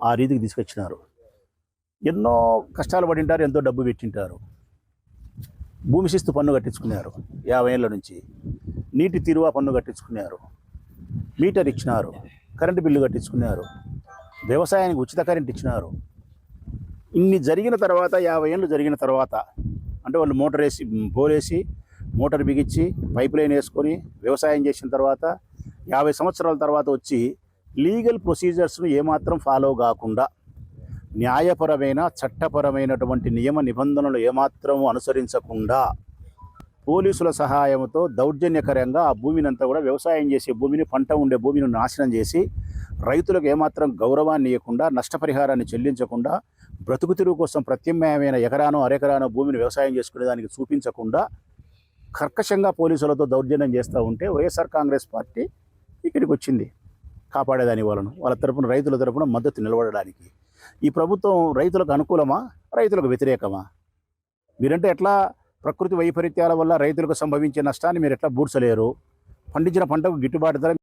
ఆ రీతికి తీసుకొచ్చినారు. ఎన్నో కష్టాలు పడింటారు, ఎంతో డబ్బు పెట్టింటారు. భూమి శిస్తు పన్ను కట్టించుకున్నారు 50 ఏళ్ళ నుంచి. నీటి తీరువా పన్ను కట్టించుకున్నారు. మీటర్ ఇచ్చినారు. కరెంటు బిల్లు కట్టించుకున్నారు. వ్యవసాయానికి ఉచిత కరెంట్ ఇచ్చినారు. ఇన్ని జరిగిన తర్వాత 50 ఏళ్ళు జరిగిన తర్వాత అంటే వాళ్ళు మోటార్ వేసి బోరేసి మోటార్ బిగించి పైప్ లైన్ వేసుకొని వ్యవసాయం చేసిన తర్వాత 50 సంవత్సరాల తర్వాత వచ్చి లీగల్ ప్రొసీజర్స్ను ఏమాత్రం ఫాలో కాకుండా న్యాయపరమైన చట్టపరమైనటువంటి నియమ నిబంధనలు ఏమాత్రం అనుసరించకుండా పోలీసుల సహాయంతో దౌర్జన్యకరంగా ఆ భూమిని అంతా కూడా వ్యవసాయం చేసే భూమిని, పంట ఉండే భూమిని నాశనం చేసి రైతులకు ఏమాత్రం గౌరవాన్ని ఇవ్వకుండా, నష్టపరిహారాన్ని చెల్లించకుండా, బ్రతుకు తెరువు కోసం ప్రత్యామ్నాయమైన ఎకరానో అరెకరానో భూమిని వ్యవసాయం చేసుకునే దానికి చూపించకుండా కర్కశంగా పోలీసులతో దౌర్జన్యం చేస్తూ ఉంటే వైఎస్ఆర్ కాంగ్రెస్ పార్టీ ఇక్కడికి వచ్చింది కాపాడేదాని వాళ్ళ తరపున, రైతుల తరపున మద్దతు నిలబడడానికి. ఈ ప్రభుత్వం రైతులకు అనుకూలమా, రైతులకు వ్యతిరేకమా? మీరంటే ఎట్లా ప్రకృతి వైపరీత్యాల వల్ల రైతులకు సంభవించే నష్టాన్ని మీరు ఎట్లా బూడ్చలేరు? పండించిన పంటకు గిట్టుబాటు ధర